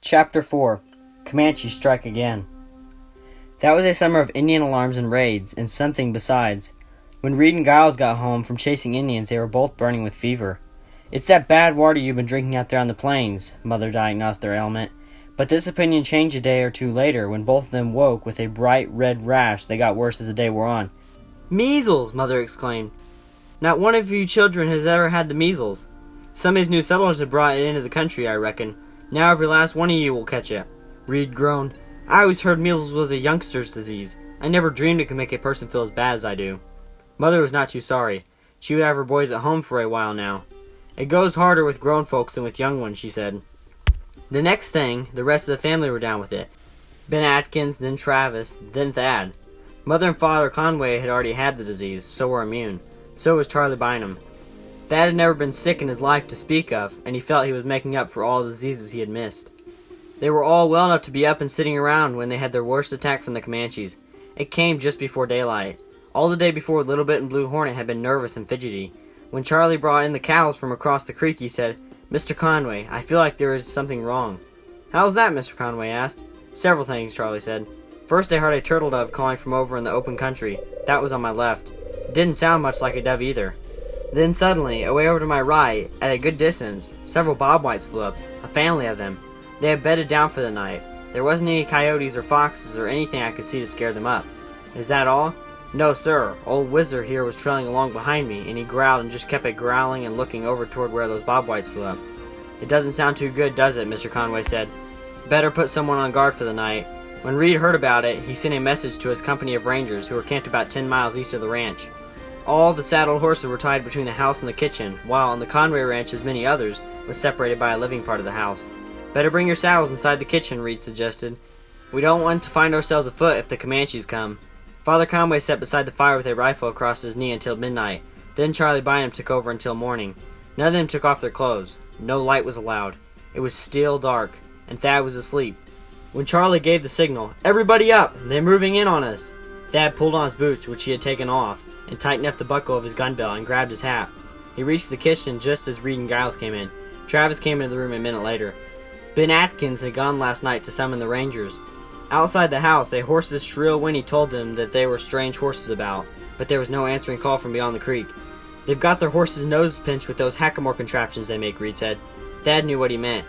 Chapter 4 Comanche Strike Again. That was a summer of Indian alarms and raids, and something besides. When Reed and Giles got home from chasing Indians, they were both burning with fever. "It's that bad water you've been drinking out there on the plains," Mother diagnosed their ailment. But this opinion changed a day or two later when both of them woke with a bright red rash that got worse as the day wore on. "Measles!" Mother exclaimed. "Not one of you children has ever had the measles. Some of these new settlers have brought it into the country, I reckon. Now every last one of you will catch it." Reed groaned. "I always heard measles was a youngster's disease. I never dreamed it could make a person feel as bad as I do." Mother was not too sorry. She would have her boys at home for a while now. "It goes harder with grown folks than with young ones," she said. The next thing, the rest of the family were down with it. Ben Atkins, then Travis, then Thad. Mother and Father Conway had already had the disease, so were immune. So was Charlie Bynum. Thad had never been sick in his life to speak of, and he felt he was making up for all the diseases he had missed. They were all well enough to be up and sitting around when they had their worst attack from the Comanches. It came just before daylight. All the day before, Little Bit and Blue Hornet had been nervous and fidgety. When Charlie brought in the cows from across the creek, he said, "Mr. Conway, I feel like there is something wrong." "How's that?" Mr. Conway asked. "Several things," Charlie said. "First, I heard a turtle dove calling from over in the open country. That was on my left. It didn't sound much like a dove either. Then suddenly, away over to my right, at a good distance, several bobwhites flew up, a family of them. They had bedded down for the night. There wasn't any coyotes or foxes or anything I could see to scare them up." "Is that all?" "No, sir. Old Whizzer here was trailing along behind me, and he growled and just kept growling and looking over toward where those bobwhites flew up." "It doesn't sound too good, does it?" Mr. Conway said. "Better put someone on guard for the night." When Reed heard about it, he sent a message to his company of rangers who were camped about 10 miles east of the ranch. All the saddled horses were tied between the house and the kitchen, while on the Conway ranch, as many others, was separated by a living part of the house. "Better bring your saddles inside the kitchen," Reed suggested. "We don't want to find ourselves afoot if the Comanches come." Father Conway sat beside the fire with a rifle across his knee until midnight. Then Charlie Bynum took over until morning. None of them took off their clothes. No light was allowed. It was still dark, and Thad was asleep. When Charlie gave the signal, "Everybody up! They're moving in on us!" Thad pulled on his boots, which he had taken off, and tightened up the buckle of his gun belt and grabbed his hat. He reached the kitchen just as Reed and Giles came in. Travis came into the room a minute later. Ben Atkins had gone last night to summon the rangers. Outside the house, a horse's shrill whinny told them that there were strange horses about, but there was no answering call from beyond the creek. "They've got their horses' noses pinched with those hackamore contraptions they make," Reed said. Thad knew what he meant.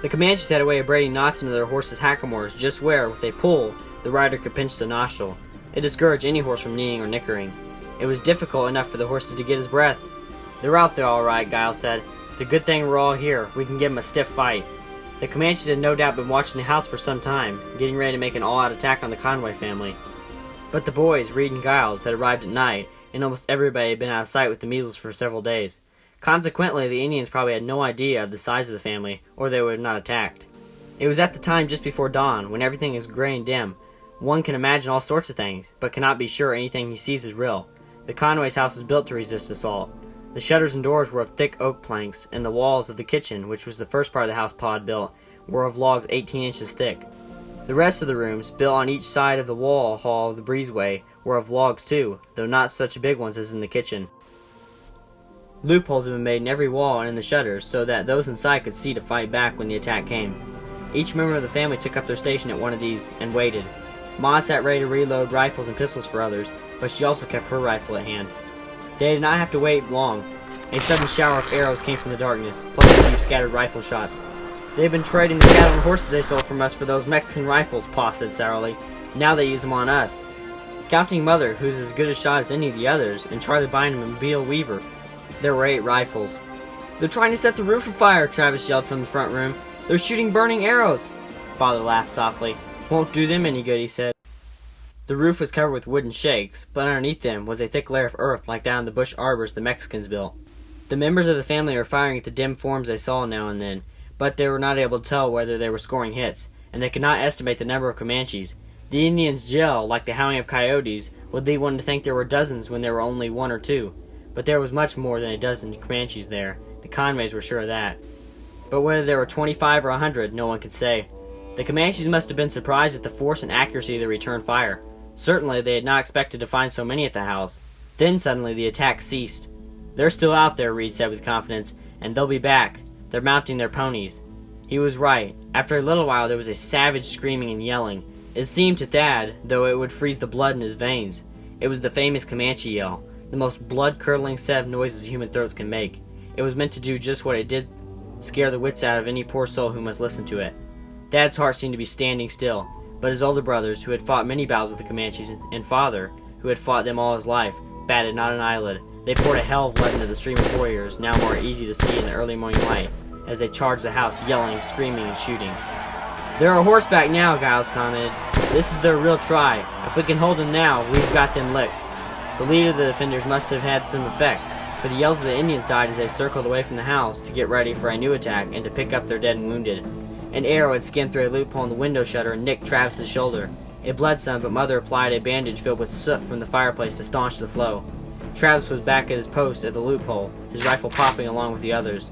The Comanches had a way of braiding knots into their horses' hackamores just where, with a pull, the rider could pinch the nostril. It discouraged any horse from kneeing or nickering. It was difficult enough for the horses to get his breath. "They're out there all right," Giles said. "It's a good thing we're all here. We can give them a stiff fight." The Comanches had no doubt been watching the house for some time, getting ready to make an all-out attack on the Conway family. But the boys, Reed and Giles, had arrived at night, and almost everybody had been out of sight with the measles for several days. Consequently, the Indians probably had no idea of the size of the family, or they would have not attacked. It was at the time just before dawn, when everything is gray and dim. One can imagine all sorts of things, but cannot be sure anything he sees is real. The Conway's house was built to resist assault. The shutters and doors were of thick oak planks, and the walls of the kitchen, which was the first part of the house Pa had built, were of logs 18 inches thick. The rest of the rooms, built on each side of the wall hall of the breezeway, were of logs too, though not such big ones as in the kitchen. Loopholes had been made in every wall and in the shutters, so that those inside could see to fight back when the attack came. Each member of the family took up their station at one of these, and waited. Ma sat ready to reload rifles and pistols for others, but she also kept her rifle at hand. They did not have to wait long. A sudden shower of arrows came from the darkness, plus a few scattered rifle shots. "They've been trading the cattle and horses they stole from us for those Mexican rifles," Pa said sourly. "Now they use them on us." Counting Mother, who's as good a shot as any of the others, and Charlie Bynum and Beale Weaver, there were 8 rifles. "They're trying to set the roof afire," Travis yelled from the front room. "They're shooting burning arrows." Father laughed softly. "Won't do them any good," he said. The roof was covered with wooden shakes, but underneath them was a thick layer of earth like that in the bush arbors the Mexicans built. The members of the family were firing at the dim forms they saw now and then, but they were not able to tell whether they were scoring hits, and they could not estimate the number of Comanches. The Indians' yell, like the howling of coyotes, would lead one to think there were dozens when there were only 1 or 2. But there was much more than a dozen Comanches there. The Conways were sure of that. But whether there were 25 or 100, no one could say. The Comanches must have been surprised at the force and accuracy of the return fire. Certainly they had not expected to find so many at the house. Then suddenly the attack ceased. "They're still out there," Reed said with confidence, "and they'll be back. They're mounting their ponies." He was right. After a little while, there was a savage screaming and yelling. It seemed to Thad, though it would freeze the blood in his veins. It was the famous Comanche yell, the most blood-curdling set of noises human throats can make. It was meant to do just what it did, scare the wits out of any poor soul who must listen to it. Thad's heart seemed to be standing still, but his older brothers, who had fought many battles with the Comanches, and father, who had fought them all his life, batted not an eyelid. They poured a hell of lead into the stream of warriors, now more easy to see in the early morning light, as they charged the house, yelling, screaming, and shooting. "They're a horseback now," Giles commented. "This is their real try. If we can hold them now, we've got them licked." The leader of the defenders must have had some effect, for the yells of the Indians died as they circled away from the house to get ready for a new attack and to pick up their dead and wounded. An arrow had skimmed through a loophole in the window shutter and nicked Travis's shoulder. It bled some, but Mother applied a bandage filled with soot from the fireplace to staunch the flow. Travis was back at his post at the loophole, his rifle popping along with the others.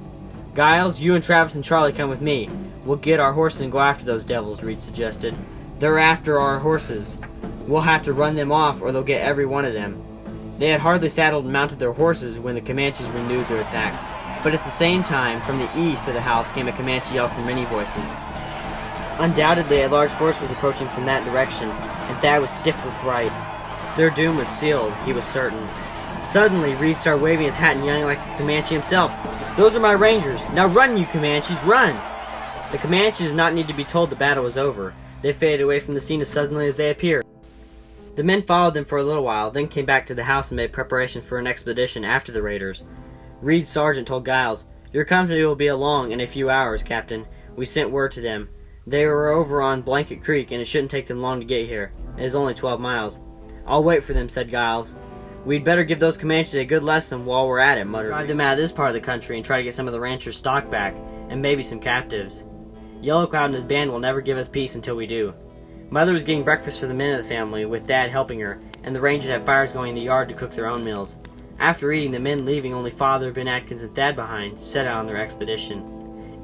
"Giles, you and Travis and Charlie come with me. We'll get our horses and go after those devils," Reed suggested. "They're after our horses. We'll have to run them off or they'll get every one of them." They had hardly saddled and mounted their horses when the Comanches renewed their attack. But at the same time, from the east of the house came a Comanche yell from many voices. Undoubtedly, a large force was approaching from that direction, and Thad was stiff with fright. Their doom was sealed, he was certain. Suddenly, Reed started waving his hat and yelling like a Comanche himself. "Those are my rangers! Now run, you Comanches, run!" The Comanches did not need to be told the battle was over. They faded away from the scene as suddenly as they appeared. The men followed them for a little while, then came back to the house and made preparation for an expedition after the raiders. Reed's sergeant told Giles, "Your company will be along in a few hours, Captain. We sent word to them. They were over on Blanket Creek, and it shouldn't take them long to get here. It is only 12 miles. "I'll wait for them," said Giles. "We'd better give those Comanches a good lesson while we're at it," muttered Reed. "Drive them out of this part of the country and try to get some of the ranchers' stock back, and maybe some captives. Yellow Cloud and his band will never give us peace until we do." Mother was getting breakfast for the men of the family, with Dad helping her, and the rangers had fires going in the yard to cook their own meals. After eating, the men, leaving only Father, Ben Atkins, and Thad behind, set out on their expedition.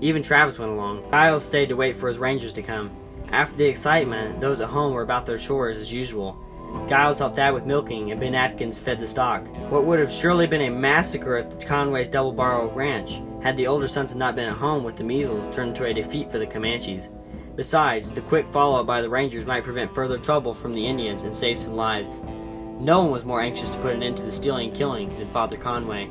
Even Travis went along. Giles stayed to wait for his rangers to come. After the excitement, those at home were about their chores as usual. Giles helped Dad with milking, and Ben Atkins fed the stock. What would have surely been a massacre at the Conway's Double Barrel Ranch, had the older sons not been at home with the measles, turned into a defeat for the Comanches. Besides, the quick follow-up by the Rangers might prevent further trouble from the Indians and save some lives. No one was more anxious to put an end to the stealing and killing than Father Conway.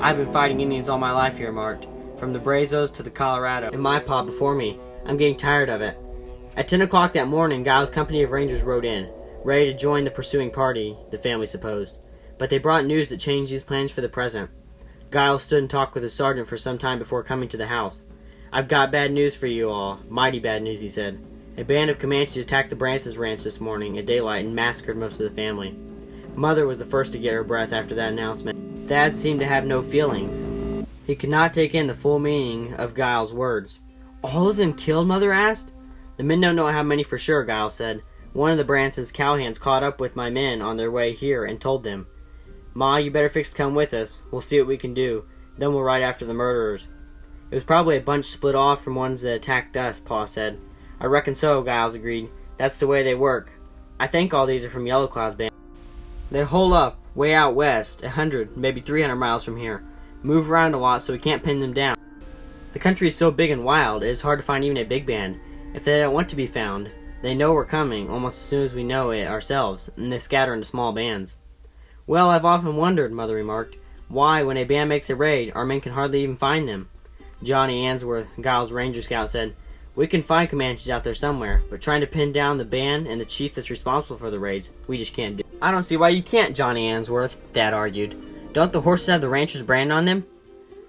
"I've been fighting Indians all my life," he remarked, "from the Brazos to the Colorado, and my pa before me. I'm getting tired of it." At 10 o'clock that morning, Giles' company of Rangers rode in, ready to join the pursuing party, the family supposed. But they brought news that changed these plans for the present. Giles stood and talked with his sergeant for some time before coming to the house. "I've got bad news for you all. Mighty bad news," he said. "A band of Comanches attacked the Branson's ranch this morning at daylight and massacred most of the family." Mother was the first to get her breath after that announcement. Thad seemed to have no feelings. He could not take in the full meaning of Giles' words. "All of them killed?" Mother asked. "The men don't know how many for sure," Giles said. "One of the Branson's cowhands caught up with my men on their way here and told them. Ma, you better fix to come with us. We'll see what we can do. Then we'll ride after the murderers." "It was probably a bunch split off from ones that attacked us," Pa said. "I reckon so," Giles agreed. "That's the way they work. I think all these are from Yellow Cloud's band. They hole up way out west, 100, maybe 300 miles from here. Move around a lot so we can't pin them down. The country is so big and wild, it is hard to find even a big band. If they don't want to be found, they know we're coming almost as soon as we know it ourselves, and they scatter into small bands." "Well, I've often wondered," Mother remarked, "why, when a band makes a raid, our men can hardly even find them." Johnny Answorth, Giles' Ranger Scout, said, "We can find Comanches out there somewhere, but trying to pin down the band and the chief that's responsible for the raids, we just can't do." "I don't see why you can't, Johnny Answorth," Dad argued. "Don't the horses have the rancher's brand on them?"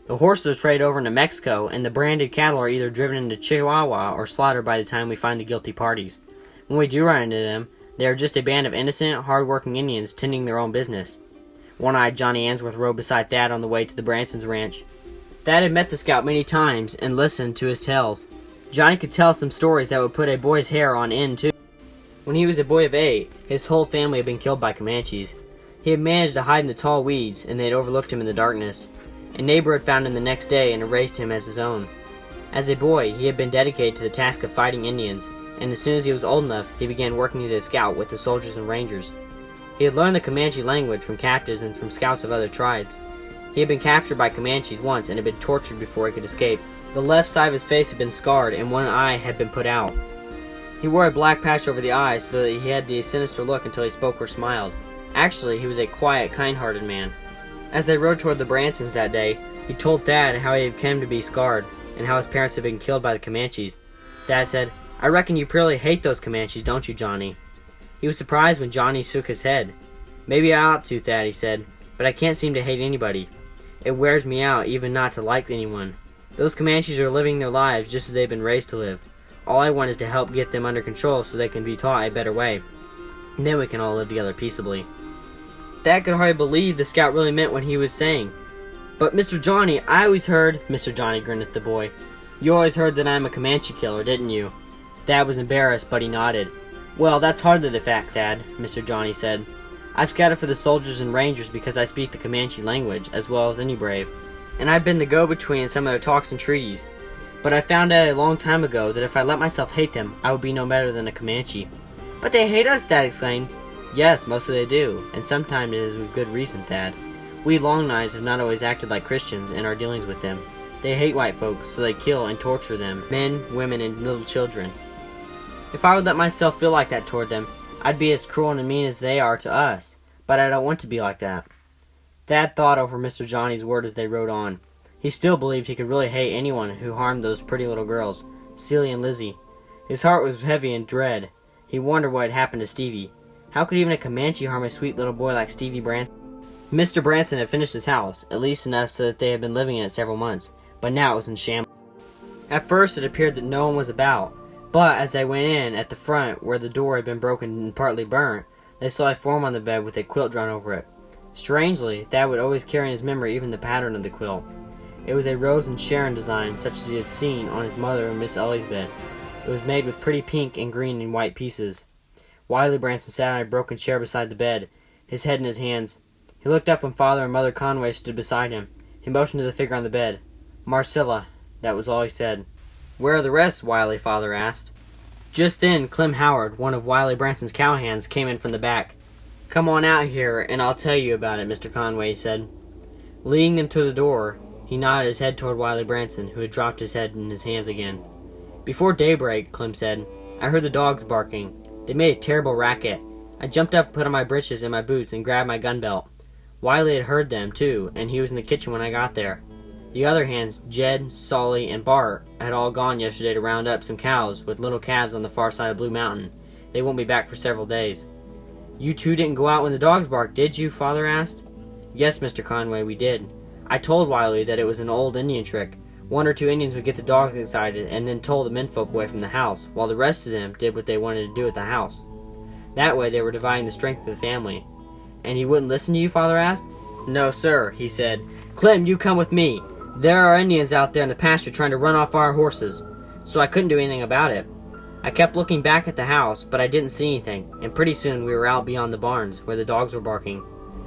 "The horses are traded over into Mexico, and the branded cattle are either driven into Chihuahua or slaughtered by the time we find the guilty parties. When we do run into them, they are just a band of innocent, hard-working Indians tending their own business." One-eyed Johnny Answorth rode beside Thad on the way to the Branson's ranch. Thad had met the scout many times and listened to his tales. Johnny could tell some stories that would put a boy's hair on end, too. When he was a boy of 8, his whole family had been killed by Comanches. He had managed to hide in the tall weeds, and they had overlooked him in the darkness. A neighbor had found him the next day and had raised him as his own. As a boy, he had been dedicated to the task of fighting Indians, and as soon as he was old enough, he began working as a scout with the soldiers and rangers. He had learned the Comanche language from captives and from scouts of other tribes. He had been captured by Comanches once and had been tortured before he could escape. The left side of his face had been scarred, and one eye had been put out. He wore a black patch over the eye so that he had the sinister look until he spoke or smiled. Actually, he was a quiet, kind-hearted man. As they rode toward the Bransons that day, he told Thad how he had come to be scarred, and how his parents had been killed by the Comanches. Thad said, "I reckon you purely hate those Comanches, don't you, Johnny?" He was surprised when Johnny shook his head. "Maybe I ought to, Thad," he said, "but I can't seem to hate anybody. It wears me out even not to like anyone. Those Comanches are living their lives just as they've been raised to live. All I want is to help get them under control so they can be taught a better way. And then we can all live together peaceably." Thad could hardly believe the scout really meant what he was saying. "But Mr. Johnny, I always heard—" Mr. Johnny grinned at the boy. "You always heard that I'm a Comanche killer, didn't you?" Thad was embarrassed, but he nodded. "Well, that's hardly the fact, Thad," Mr. Johnny said. "I've scouted for the soldiers and rangers because I speak the Comanche language, as well as any brave. And I've been the go-between in some of their talks and treaties. But I found out a long time ago that if I let myself hate them, I would be no better than a Comanche." "But they hate us," Thad exclaimed. "Yes, mostly they do, and sometimes it is with good reason, Thad. We Long Knives have not always acted like Christians in our dealings with them. They hate white folks, so they kill and torture them, men, women, and little children. If I would let myself feel like that toward them, I'd be as cruel and mean as they are to us. But I don't want to be like that." Thad thought over Mr. Johnny's word as they rode on. He still believed he could really hate anyone who harmed those pretty little girls, Celie and Lizzie. His heart was heavy in dread. He wondered what had happened to Stevie. How could even a Comanche harm a sweet little boy like Stevie Brandt? Mr. Branson had finished his house, at least enough so that they had been living in it several months, but now it was in shambles. At first it appeared that no one was about, but as they went in at the front where the door had been broken and partly burnt, they saw a form on the bed with a quilt drawn over it. Strangely, Thad would always carry in his memory even the pattern of the quilt. It was a rose and Sharon design such as he had seen on his mother and Miss Ellie's bed. It was made with pretty pink and green and white pieces. Wiley Branson sat on a broken chair beside the bed, his head in his hands. He looked up when Father and Mother Conway stood beside him. He motioned to the figure on the bed. "Marcilla," that was all he said. "Where are the rest?" Wiley Father asked. Just then, Clem Howard, one of Wiley Branson's cowhands, came in from the back. "Come on out here, and I'll tell you about it," Mr. Conway said. Leading them to the door, he nodded his head toward Wiley Branson, who had dropped his head in his hands again. "Before daybreak," Clem said, "I heard the dogs barking. They made a terrible racket. I jumped up, put on my breeches and my boots, and grabbed my gun belt. Wiley had heard them, too, and he was in the kitchen when I got there. The other hands, Jed, Solly, and Bart, had all gone yesterday to round up some cows with little calves on the far side of Blue Mountain. They won't be back for several days." "You two didn't go out when the dogs barked, did you?" Father asked. "Yes, Mr. Conway, we did. I told Wiley that it was an old Indian trick. One or two Indians would get the dogs excited and then told the menfolk away from the house, while the rest of them did what they wanted to do at the house. That way they were dividing the strength of the family." "And he wouldn't listen to you?" Father asked. "No, sir," he said. "Clem, you come with me. There are Indians out there in the pasture trying to run off our horses." So I couldn't do anything about it. I kept looking back at the house, but I didn't see anything, and pretty soon we were out beyond the barns, where the dogs were barking.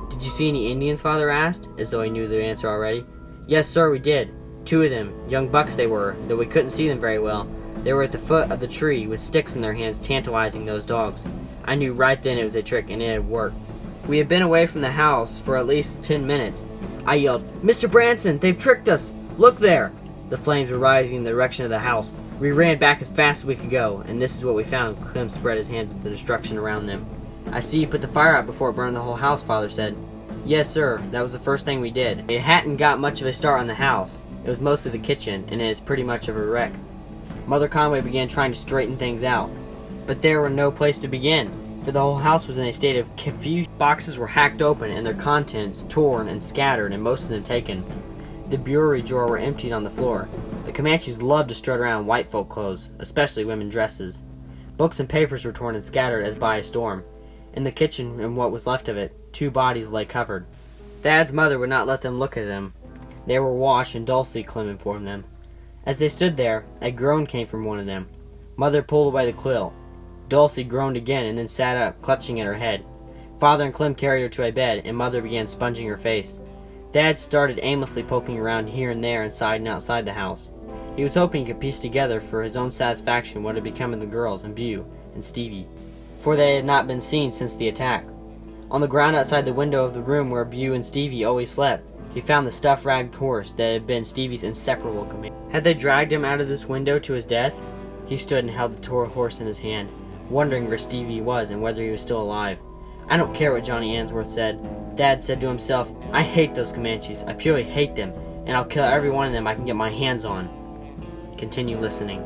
"Did you see any Indians?" Father asked, as though he knew the answer already. "Yes, sir, we did. 2 of them, young bucks they were, though we couldn't see them very well. They were at the foot of the tree, with sticks in their hands, tantalizing those dogs. I knew right then it was a trick, and it had worked. We had been away from the house for at least 10 minutes. I yelled, 'Mr. Branson, they've tricked us! Look there!' The flames were rising in the direction of the house. We ran back as fast as we could go, and this is what we found." Clem spread his hands at the destruction around them. "I see you put the fire out before it burned the whole house," Father said. "Yes, sir, that was the first thing we did. It hadn't got much of a start on the house. It was mostly the kitchen, and it is pretty much of a wreck." Mother Conway began trying to straighten things out, but there was no place to begin, for the whole house was in a state of confusion. Boxes were hacked open and their contents torn and scattered, and most of them taken. The bureau drawer were emptied on the floor. The Comanches loved to strut around in white folk clothes, especially women's dresses. Books and papers were torn and scattered as by a storm. In the kitchen, and what was left of it, 2 bodies lay covered. Thad's mother would not let them look at them. They were washed and Dulcie, Clem informed them. As they stood there, a groan came from one of them. Mother pulled away the quill. Dulcie groaned again and then sat up, clutching at her head. Father and Clem carried her to a bed, and Mother began sponging her face. Dad started aimlessly poking around here and there inside and outside the house. He was hoping he could piece together for his own satisfaction what had become of the girls and Bew and Stevie, for they had not been seen since the attack. On the ground outside the window of the room where Bew and Stevie always slept, He found the stuff-ragged horse that had been Stevie's inseparable companion. Had they dragged him out of this window to his death? He stood and held the tore horse in his hand, wondering where Stevie was and whether he was still alive. I don't care what Johnny Answorth said. Dad said to himself, I hate those Comanches. I purely hate them, and I'll kill every one of them I can get my hands on. Continue listening.